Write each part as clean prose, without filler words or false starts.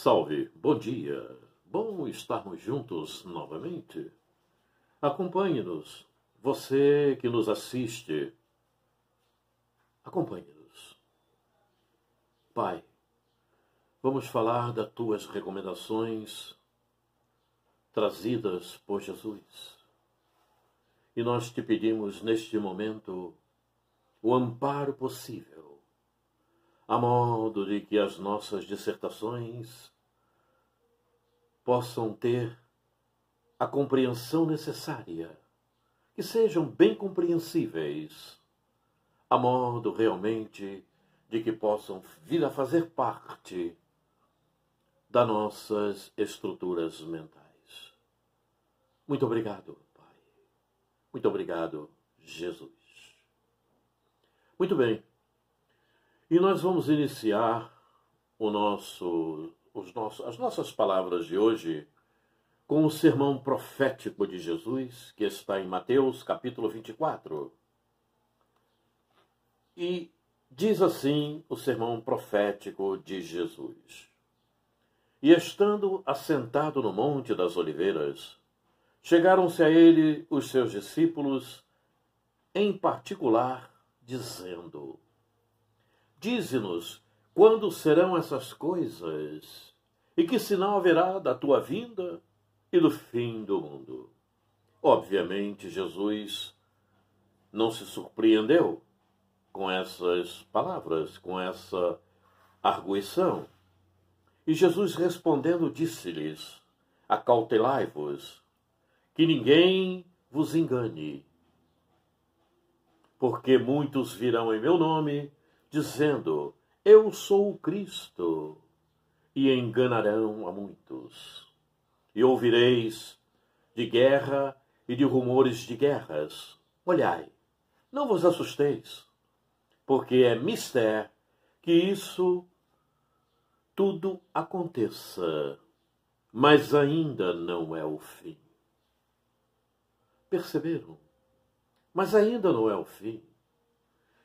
Salve, bom dia, bom estarmos juntos novamente. Acompanhe-nos, você que nos assiste, acompanhe-nos. Pai, vamos falar das tuas recomendações trazidas por Jesus. E nós te pedimos neste momento o amparo possível, a modo de que as nossas dissertações possam ter a compreensão necessária, que sejam bem compreensíveis, a modo realmente de que possam vir a fazer parte das nossas estruturas mentais. Muito obrigado, Pai. Muito obrigado, Jesus. Muito bem. E nós vamos iniciar as nossas palavras de hoje com o sermão profético de Jesus, que está em Mateus, capítulo 24. E diz assim o sermão profético de Jesus. E estando assentado no Monte das Oliveiras, chegaram-se a ele os seus discípulos, em particular, dizendo: Dize-nos, quando serão essas coisas? E que sinal haverá da tua vinda e do fim do mundo? Obviamente, Jesus não se surpreendeu com essas palavras, com essa arguição. E Jesus respondendo disse-lhes: Acautelai-vos, que ninguém vos engane. Porque muitos virão em meu nome, dizendo: Eu sou o Cristo, e enganarão a muitos. E ouvireis de guerra e de rumores de guerras. Olhai, não vos assusteis, porque é mister que isso tudo aconteça, mas ainda não é o fim. Perceberam? Mas ainda não é o fim.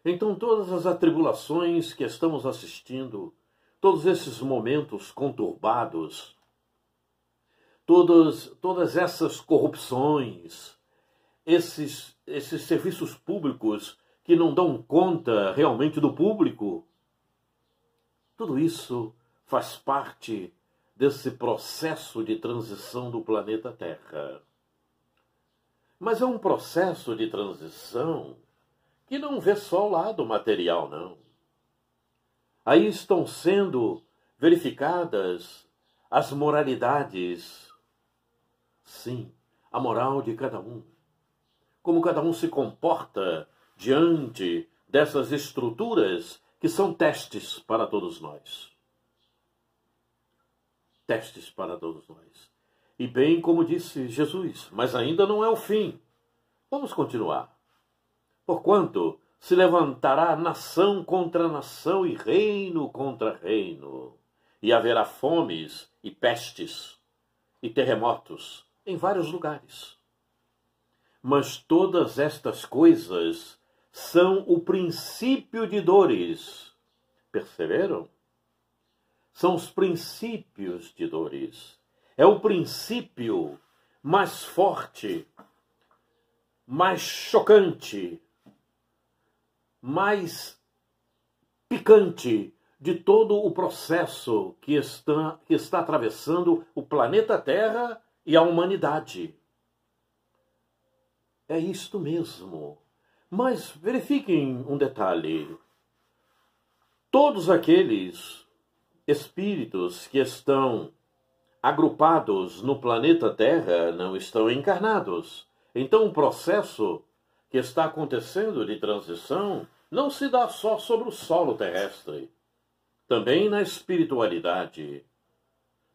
Então todas as atribulações que estamos assistindo, todos esses momentos conturbados, todas essas corrupções, esses serviços públicos que não dão conta realmente do público, tudo isso faz parte desse processo de transição do planeta Terra. Mas é um processo de transição que não vê só o lado material, não. Aí estão sendo verificadas as moralidades. Sim, a moral de cada um. Como cada um se comporta diante dessas estruturas que são testes para todos nós. Testes para todos nós. E bem como disse Jesus, mas ainda não é o fim. Vamos continuar. Porquanto se levantará nação contra nação e reino contra reino, e haverá fomes e pestes e terremotos em vários lugares. Mas todas estas coisas são o princípio de dores. Perceberam? São os princípios de dores. É o princípio mais forte, mais chocante, mais picante de todo o processo que está atravessando o planeta Terra e a humanidade. É isto mesmo. Mas verifiquem um detalhe. Todos aqueles espíritos que estão agrupados no planeta Terra não estão encarnados. Então o processo que está acontecendo de transição não se dá só sobre o solo terrestre. Também na espiritualidade.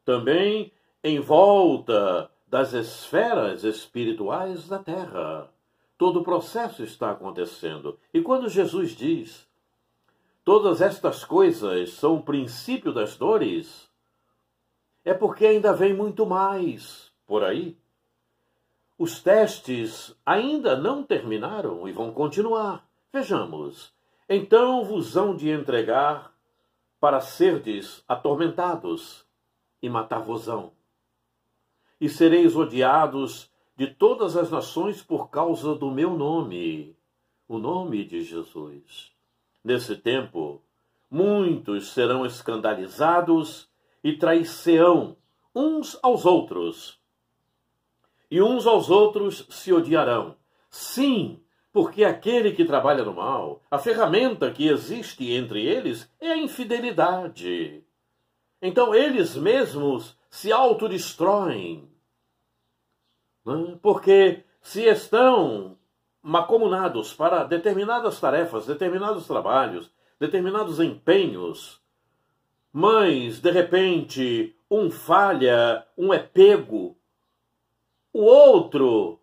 Também em volta das esferas espirituais da Terra. Todo o processo está acontecendo. E quando Jesus diz: todas estas coisas são o princípio das dores, é porque ainda vem muito mais por aí. Os testes ainda não terminaram e vão continuar. Vejamos. Então vos hão de entregar para serdes atormentados, e matar-vos-ão. E sereis odiados de todas as nações por causa do meu nome, o nome de Jesus. Nesse tempo, muitos serão escandalizados e trair-se-ão uns aos outros. E uns aos outros se odiarão. Sim, porque aquele que trabalha no mal, a ferramenta que existe entre eles é a infidelidade. Então eles mesmos se autodestroem. Porque se estão macomunados para determinadas tarefas, determinados trabalhos, determinados empenhos, mas de repente um falha, um é pego, o outro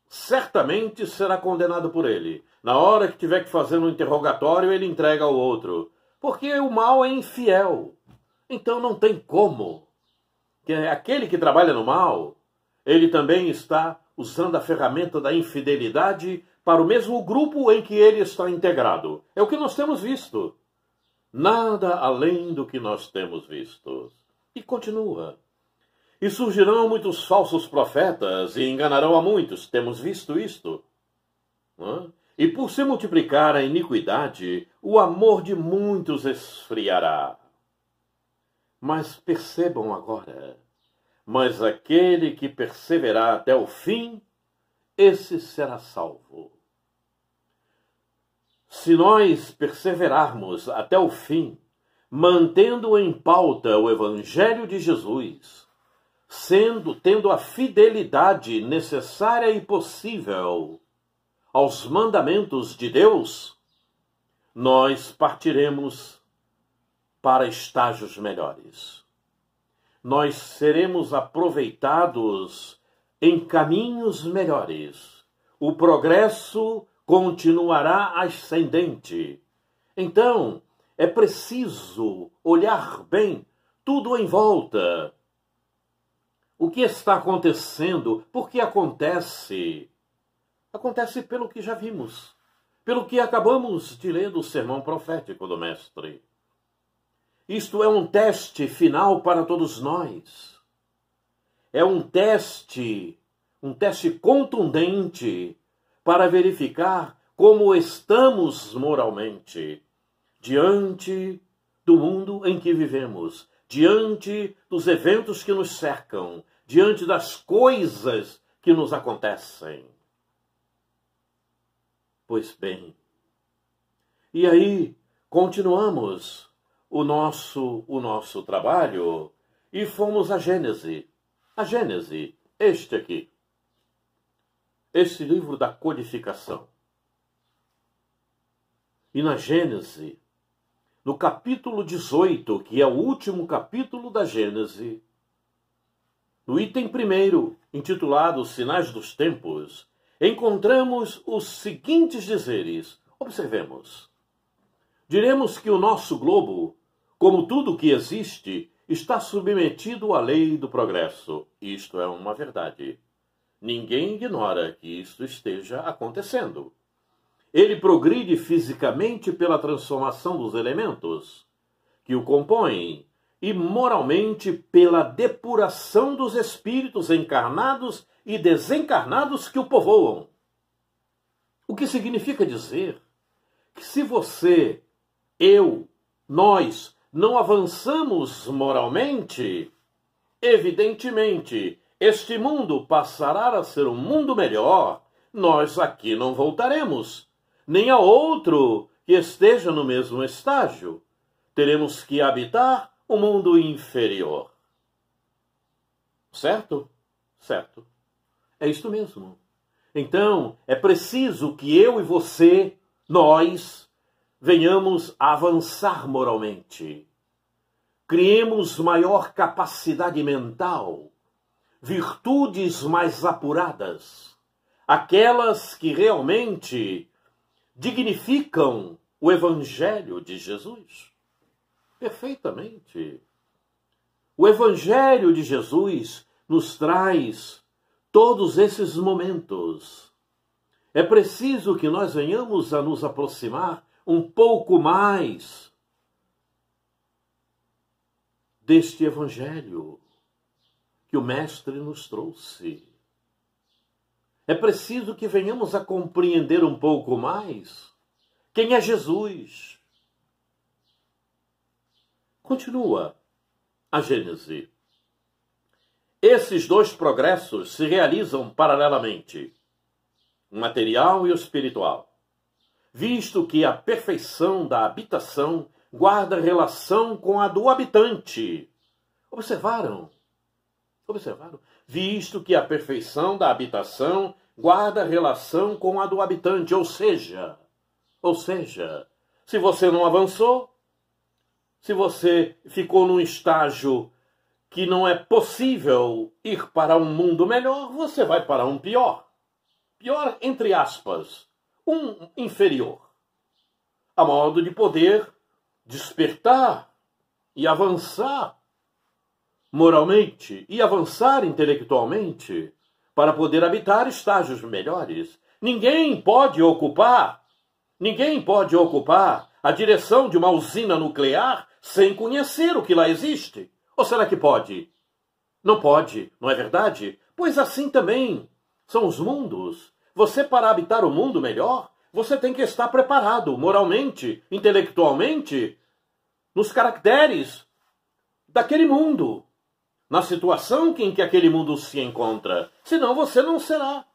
certamente será condenado por ele. Na hora que tiver que fazer um interrogatório, ele entrega ao outro. Porque o mal é infiel. Então não tem como. Aquele que trabalha no mal, ele também está usando a ferramenta da infidelidade para o mesmo grupo em que ele está integrado. É o que nós temos visto. Nada além do que nós temos visto. E continua. E surgirão muitos falsos profetas e enganarão a muitos. Temos visto isto. E por se multiplicar a iniquidade, o amor de muitos esfriará. Mas percebam agora, mas aquele que perseverar até o fim, esse será salvo. Se nós perseverarmos até o fim, mantendo em pauta o Evangelho de Jesus, tendo a fidelidade necessária e possível aos mandamentos de Deus, nós partiremos para estágios melhores. Nós seremos aproveitados em caminhos melhores. O progresso continuará ascendente. Então, é preciso olhar bem tudo em volta. O que está acontecendo? Por que acontece? Acontece pelo que já vimos, pelo que acabamos de ler do sermão profético do Mestre. Isto é um teste final para todos nós. É um teste contundente para verificar como estamos moralmente diante do mundo em que vivemos, diante dos eventos que nos cercam, diante das coisas que nos acontecem. Pois bem, e aí continuamos o nosso trabalho e fomos à Gênese. A Gênese, este aqui. Esse livro da codificação. E na Gênese, no capítulo 18, que é o último capítulo da Gênese, no item 1, intitulado Sinais dos Tempos, encontramos os seguintes dizeres. Observemos. Diremos que o nosso globo, como tudo que existe, está submetido à lei do progresso. Isto é uma verdade. Ninguém ignora que isto esteja acontecendo. Ele progride fisicamente pela transformação dos elementos que o compõem e moralmente pela depuração dos espíritos encarnados e desencarnados que o povoam. O que significa dizer que se você, eu, nós não avançamos moralmente, evidentemente, este mundo passará a ser um mundo melhor. Nós aqui não voltaremos, nem a outro que esteja no mesmo estágio. Teremos que habitar o mundo inferior. Certo? Certo. É isto mesmo. Então, é preciso que eu e você, nós, venhamos a avançar moralmente. Criemos maior capacidade mental, virtudes mais apuradas, aquelas que realmente dignificam o Evangelho de Jesus. Perfeitamente. O Evangelho de Jesus nos traz todos esses momentos. É preciso que nós venhamos a nos aproximar um pouco mais deste Evangelho que o Mestre nos trouxe. É preciso que venhamos a compreender um pouco mais quem é Jesus. Continua a Gênese. Esses dois progressos se realizam paralelamente, o material e o espiritual, visto que a perfeição da habitação guarda relação com a do habitante. Observaram? Observaram? Visto que a perfeição da habitação guarda relação com a do habitante, ou seja, se você não avançou, se você ficou num estágio que não é possível ir para um mundo melhor, você vai para um pior. Pior, entre aspas, um inferior. A modo de poder despertar e avançar moralmente e avançar intelectualmente para poder habitar estágios melhores. Ninguém pode ocupar a direção de uma usina nuclear sem conhecer o que lá existe. Ou será que pode? Não pode, não é verdade? Pois assim também são os mundos. Você, para habitar o mundo melhor, você tem que estar preparado moralmente, intelectualmente, nos caracteres daquele mundo, na situação em que aquele mundo se encontra. Senão você não será,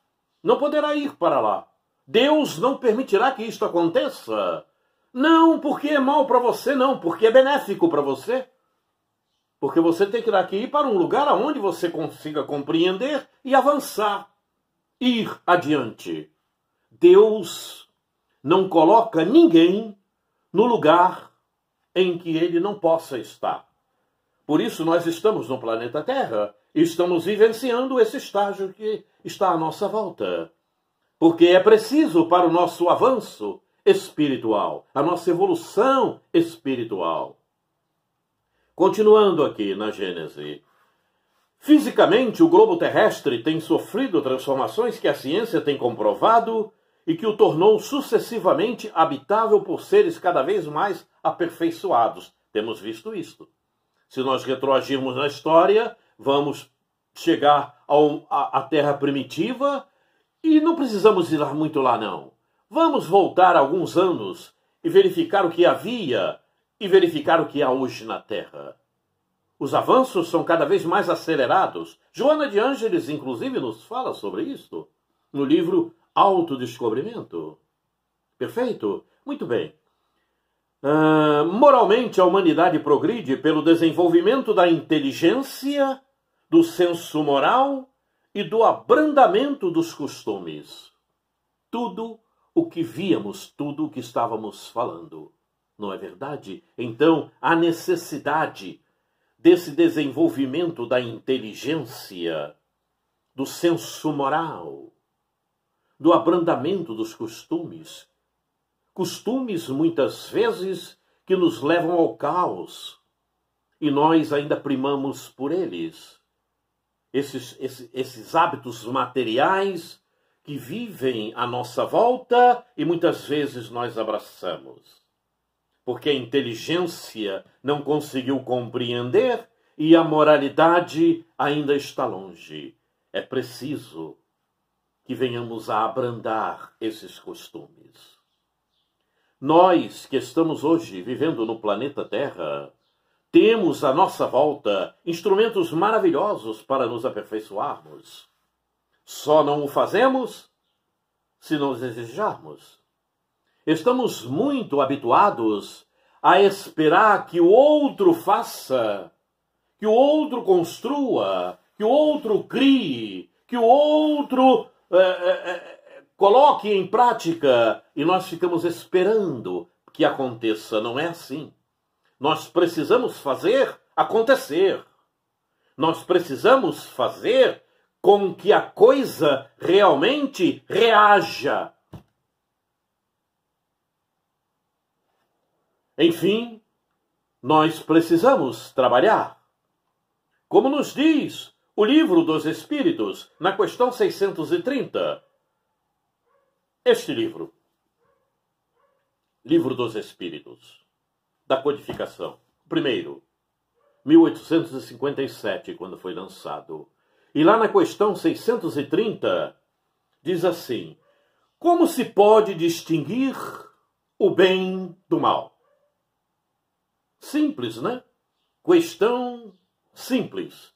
não poderá ir para lá. Deus não permitirá que isto aconteça. Não porque é mal para você, não, porque é benéfico para você. Porque você tem que daqui ir para um lugar onde você consiga compreender e avançar, ir adiante. Deus não coloca ninguém no lugar em que ele não possa estar. Por isso nós estamos no planeta Terra e estamos vivenciando esse estágio que está à nossa volta. Porque é preciso para o nosso avanço espiritual, a nossa evolução espiritual. Continuando aqui na Gênese. Fisicamente, o globo terrestre tem sofrido transformações que a ciência tem comprovado e que o tornou sucessivamente habitável por seres cada vez mais aperfeiçoados. Temos visto isto. Se nós retroagirmos na história, vamos chegar à Terra primitiva e não precisamos ir muito lá, não. Vamos voltar alguns anos e verificar o que havia e verificar o que há hoje na Terra. Os avanços são cada vez mais acelerados. Joana de Ângeles, inclusive, nos fala sobre isto no livro Autodescobrimento. Perfeito? Muito bem. Moralmente, a humanidade progride pelo desenvolvimento da inteligência, do senso moral e do abrandamento dos costumes. Tudo o que víamos, tudo o que estávamos falando. Não é verdade? Então, a necessidade desse desenvolvimento da inteligência, do senso moral, do abrandamento dos costumes. Costumes, muitas vezes, que nos levam ao caos. E nós ainda primamos por eles. Esses hábitos materiais que vivem à nossa volta e muitas vezes nós abraçamos. Porque a inteligência não conseguiu compreender e a moralidade ainda está longe. É preciso que venhamos a abrandar esses costumes. Nós que estamos hoje vivendo no planeta Terra, temos à nossa volta instrumentos maravilhosos para nos aperfeiçoarmos. Só não o fazemos se não desejarmos. Estamos muito habituados a esperar que o outro faça, que o outro construa, que o outro crie, que o outro coloque em prática e nós ficamos esperando que aconteça. Não é assim. Nós precisamos fazer acontecer. Nós precisamos fazer com que a coisa realmente reaja. Enfim, nós precisamos trabalhar. Como nos diz o Livro dos Espíritos, na questão 630. Este livro, Livro dos Espíritos, da codificação. Primeiro, 1857, quando foi lançado. E lá na questão 630, diz assim: como se pode distinguir o bem do mal? Simples, né? Questão simples.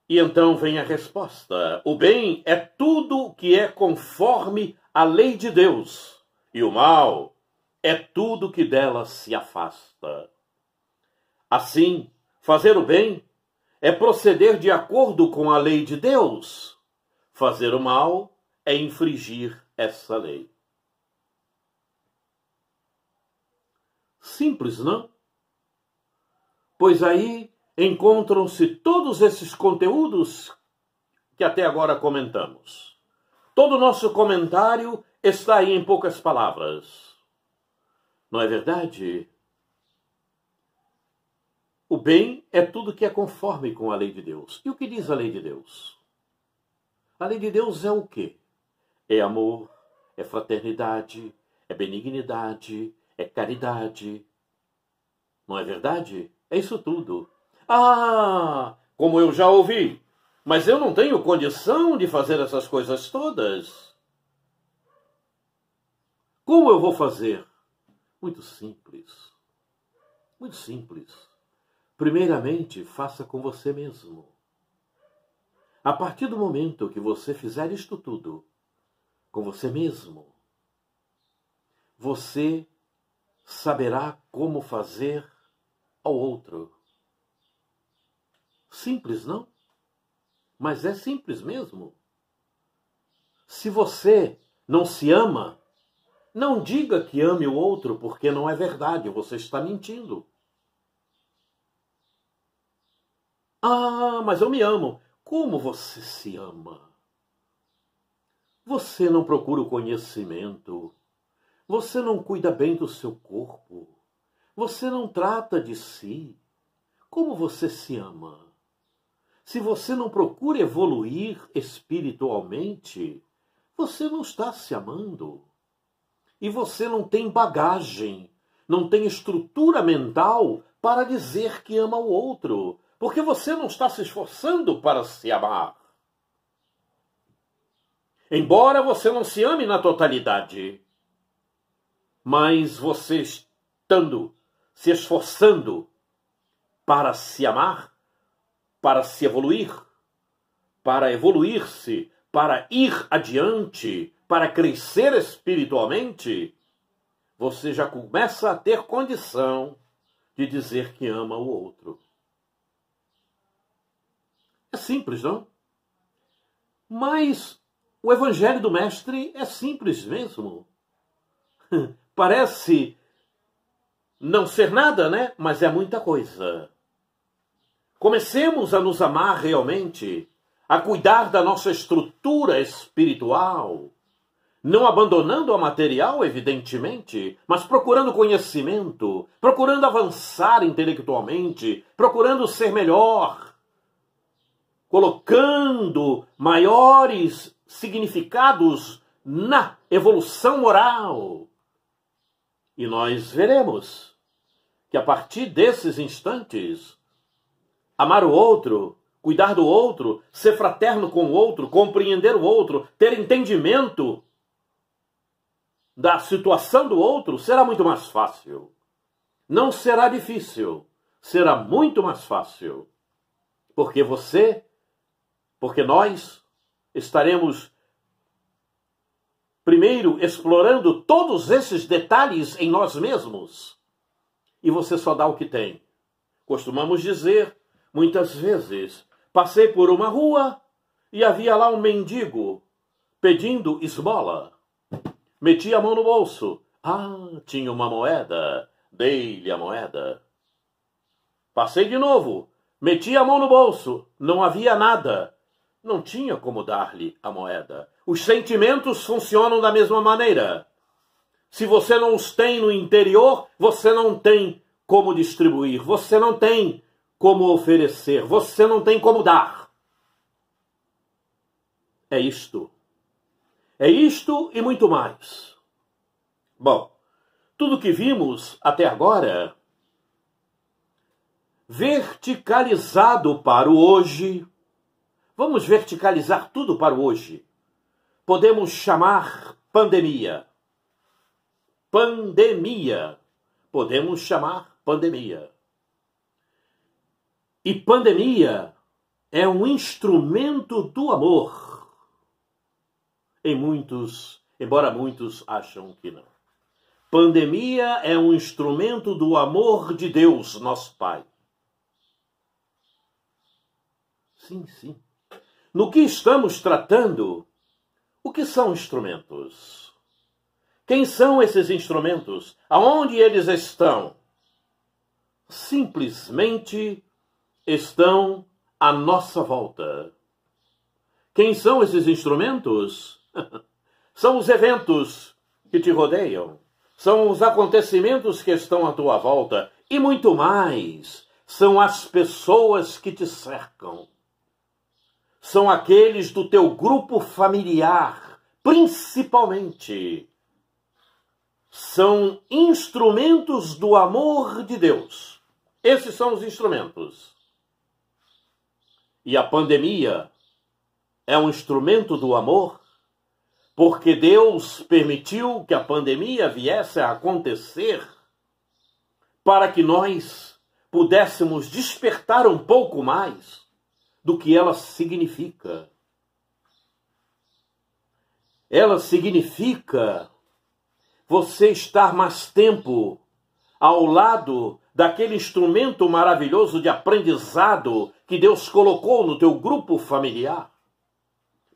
E então vem a resposta. O bem é tudo que é conforme a lei de Deus, e o mal é tudo que dela se afasta. Assim, fazer o bem é proceder de acordo com a lei de Deus. Fazer o mal é infringir essa lei. Simples, não? Pois aí encontram-se todos esses conteúdos que até agora comentamos. Todo o nosso comentário está aí em poucas palavras. Não é verdade? O bem é tudo que é conforme com a lei de Deus. E o que diz a lei de Deus? A lei de Deus é o quê? É amor, é fraternidade, é benignidade, é caridade. Não é verdade? É isso tudo. Ah, como eu já ouvi, mas eu não tenho condição de fazer essas coisas todas. Como eu vou fazer? Muito simples. Muito simples. Primeiramente, faça com você mesmo. A partir do momento que você fizer isto tudo com você mesmo, você saberá como fazer ao outro. Simples, não? Mas é simples mesmo. Se você não se ama, não diga que ame o outro, porque não é verdade, você está mentindo. Ah, mas eu me amo. Como você se ama? Você não procura o conhecimento. Você não cuida bem do seu corpo. Você não trata de si. Como você se ama? Se você não procura evoluir espiritualmente, você não está se amando. E você não tem bagagem, não tem estrutura mental para dizer que ama o outro, porque você não está se esforçando para se amar. Embora você não se ame na totalidade, mas você estando se esforçando para se amar, para se evoluir, para evoluir-se, para ir adiante, para crescer espiritualmente, você já começa a ter condição de dizer que ama o outro. É simples, não? Mas o Evangelho do Mestre é simples mesmo. Parece não ser nada, né? Mas é muita coisa. Comecemos a nos amar realmente, a cuidar da nossa estrutura espiritual, não abandonando a material, evidentemente, mas procurando conhecimento, procurando avançar intelectualmente, procurando ser melhor, colocando maiores significados na evolução moral. E nós veremos que a partir desses instantes, amar o outro, cuidar do outro, ser fraterno com o outro, compreender o outro, ter entendimento da situação do outro, será muito mais fácil. Não será difícil, será muito mais fácil. Porque nós estaremos primeiro explorando todos esses detalhes em nós mesmos. E você só dá o que tem. Costumamos dizer, muitas vezes, passei por uma rua e havia lá um mendigo pedindo esmola. Meti a mão no bolso. Ah, tinha uma moeda. Dei-lhe a moeda. Passei de novo. Meti a mão no bolso. Não havia nada. Não tinha como dar-lhe a moeda. Os sentimentos funcionam da mesma maneira. Se você não os tem no interior, você não tem como distribuir. Você não tem como oferecer. Você não tem como dar. É isto. É isto e muito mais. Bom, tudo que vimos até agora verticalizado para o hoje. Vamos verticalizar tudo para o hoje. Podemos chamar pandemia. Pandemia. Podemos chamar pandemia. E pandemia é um instrumento do amor. Embora muitos acham que não. Pandemia é um instrumento do amor de Deus, nosso Pai. Sim, sim. No que estamos tratando, o que são instrumentos? Quem são esses instrumentos? Aonde eles estão? Simplesmente estão à nossa volta. Quem são esses instrumentos? São os eventos que te rodeiam. São os acontecimentos que estão à tua volta. E muito mais, são as pessoas que te cercam. São aqueles do teu grupo familiar, principalmente. São instrumentos do amor de Deus. Esses são os instrumentos. E a pandemia é um instrumento do amor, porque Deus permitiu que a pandemia viesse a acontecer para que nós pudéssemos despertar um pouco mais do que ela significa. Ela significa você estar mais tempo ao lado daquele instrumento maravilhoso de aprendizado que Deus colocou no teu grupo familiar,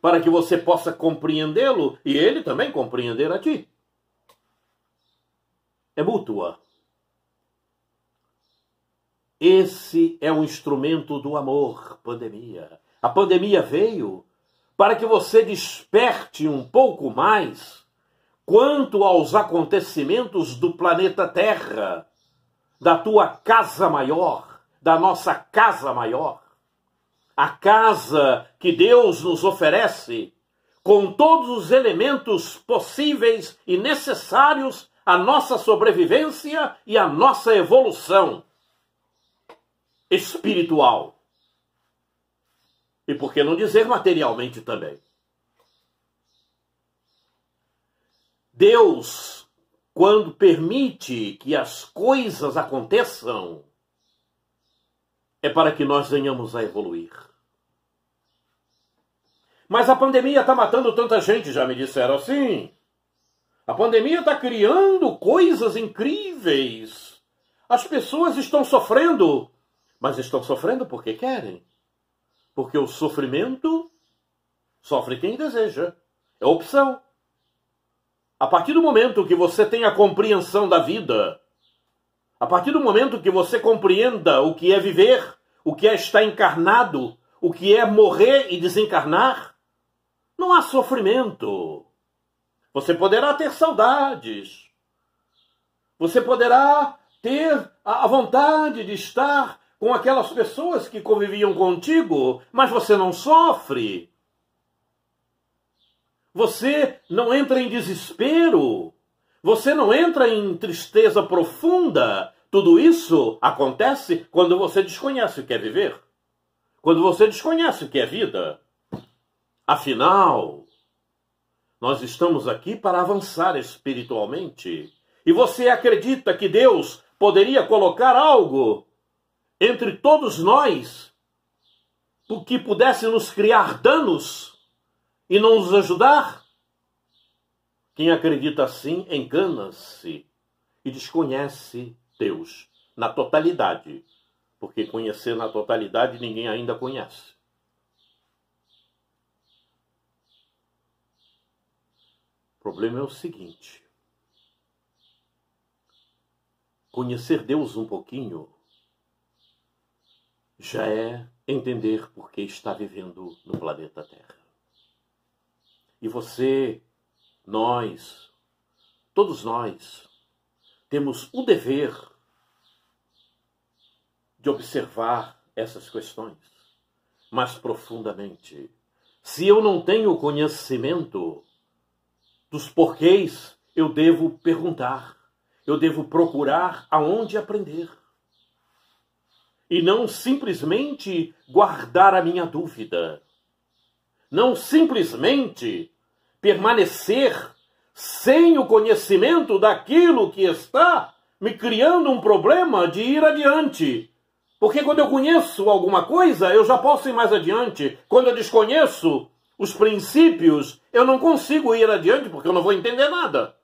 para que você possa compreendê-lo e ele também compreender a ti. É mútua. Esse é um instrumento do amor, pandemia. A pandemia veio para que você desperte um pouco mais quanto aos acontecimentos do planeta Terra, da tua casa maior, da nossa casa maior. A casa que Deus nos oferece com todos os elementos possíveis e necessários à nossa sobrevivência e à nossa evolução espiritual. E por que não dizer materialmente também? Deus, quando permite que as coisas aconteçam, é para que nós venhamos a evoluir. Mas a pandemia está matando tanta gente, já me disseram assim. A pandemia está criando coisas incríveis. As pessoas estão sofrendo, mas estão sofrendo porque querem. Porque o sofrimento sofre quem deseja. É opção. A partir do momento que você tem a compreensão da vida, a partir do momento que você compreenda o que é viver, o que é estar encarnado, o que é morrer e desencarnar, não há sofrimento. Você poderá ter saudades. Você poderá ter a vontade de estar com aquelas pessoas que conviviam contigo, mas você não sofre. Você não entra em desespero. Você não entra em tristeza profunda. Tudo isso acontece quando você desconhece o que é viver. Quando você desconhece o que é vida. Afinal, nós estamos aqui para avançar espiritualmente. E você acredita que Deus poderia colocar algo entre todos nós o que pudesse nos criar danos e não nos ajudar? Quem acredita assim engana-se e desconhece Deus na totalidade, porque conhecer na totalidade ninguém ainda conhece. O problema é o seguinte: conhecer Deus um pouquinho já é entender por que está vivendo no planeta Terra. E você, nós, todos nós, temos o dever de observar essas questões mais profundamente. Se eu não tenho conhecimento dos porquês, eu devo perguntar, eu devo procurar aonde aprender. e não simplesmente guardar a minha dúvida. Não simplesmente permanecer sem o conhecimento daquilo que está me criando um problema de ir adiante. Porque quando eu conheço alguma coisa, eu já posso ir mais adiante. Quando eu desconheço os princípios, eu não consigo ir adiante porque eu não vou entender nada.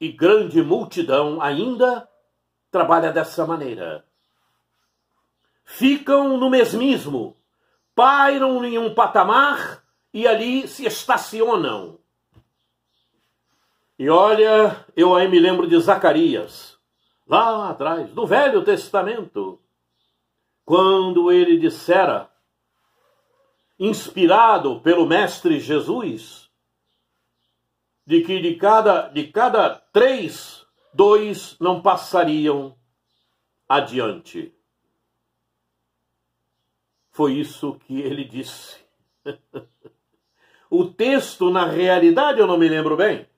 E grande multidão ainda trabalha dessa maneira. Ficam no mesmismo, pairam em um patamar e ali se estacionam. E olha, eu aí me lembro de Zacarias, lá atrás, do Velho Testamento, quando ele dissera, inspirado pelo Mestre Jesus, de que de cada 3, 2 não passariam adiante. Foi isso que ele disse. O texto, na realidade, eu não me lembro bem,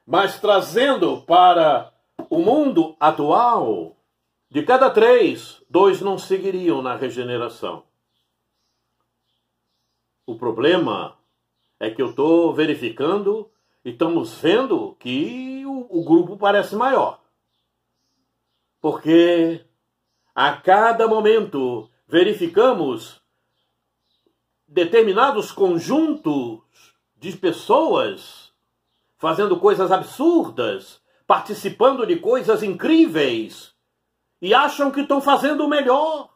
mas trazendo para o mundo atual, de cada 3, 2 não seguiriam na regeneração. O problema é que eu estou verificando e estamos vendo que o grupo parece maior. Porque a cada momento verificamos determinados conjuntos de pessoas fazendo coisas absurdas, participando de coisas incríveis e acham que estão fazendo o melhor.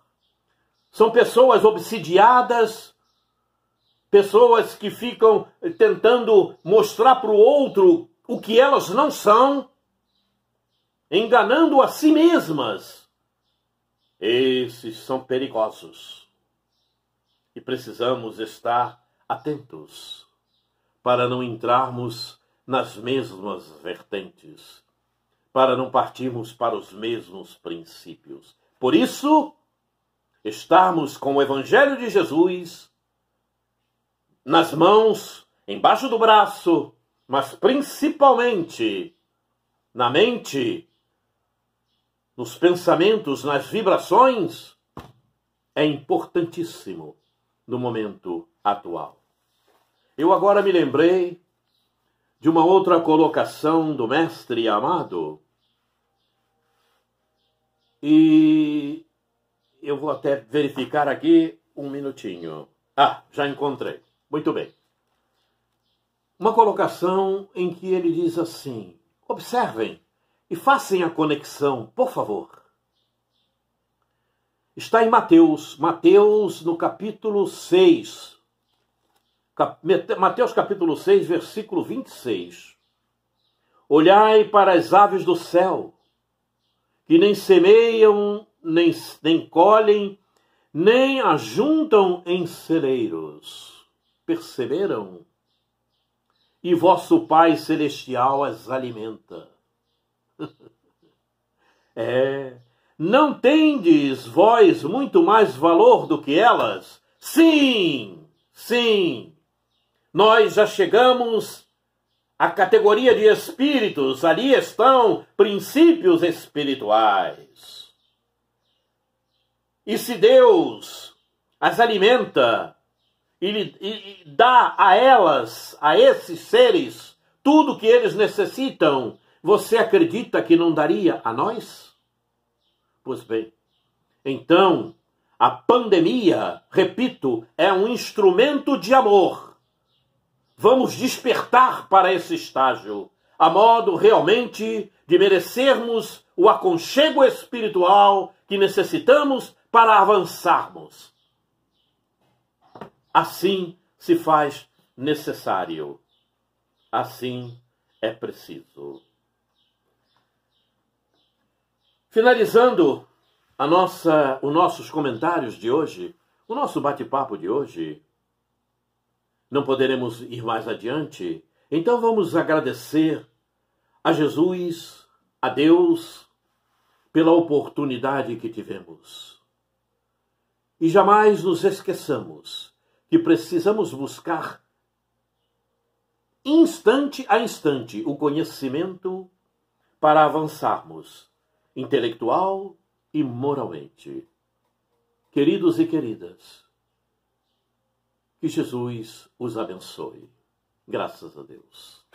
São pessoas obsidiadas, pessoas que ficam tentando mostrar para o outro o que elas não são, enganando a si mesmas. Esses são perigosos. E precisamos estar atentos para não entrarmos nas mesmas vertentes, para não partirmos para os mesmos princípios. Por isso, estarmos com o Evangelho de Jesus nas mãos, embaixo do braço, mas principalmente na mente, nos pensamentos, nas vibrações, é importantíssimo no momento atual. Eu agora me lembrei de uma outra colocação do mestre amado, e eu vou até verificar aqui um minutinho. Ah, já encontrei. Muito bem. Uma colocação em que ele diz assim, observem e façam a conexão, por favor. Está em Mateus no capítulo 6. Mateus capítulo 6, versículo 26. Olhai para as aves do céu, que nem semeiam, nem colhem, nem ajuntam em celeiros. Perceberam? E vosso Pai Celestial as alimenta. Não tendes vós muito mais valor do que elas? Sim, sim. Nós já chegamos à categoria de espíritos. Ali estão princípios espirituais. E se Deus as alimenta e dá a elas, a esses seres, tudo o que eles necessitam, você acredita que não daria a nós? Pois bem, então, a pandemia, repito, é um instrumento de amor. Vamos despertar para esse estágio, a modo realmente de merecermos o aconchego espiritual que necessitamos para avançarmos. Assim se faz necessário. Assim é preciso. Finalizando os nossos comentários de hoje, o nosso bate-papo de hoje, não poderemos ir mais adiante, então vamos agradecer a Jesus, a Deus, pela oportunidade que tivemos. E jamais nos esqueçamos que precisamos buscar instante a instante o conhecimento para avançarmos intelectual e moralmente. Queridos e queridas, que Jesus os abençoe. Graças a Deus.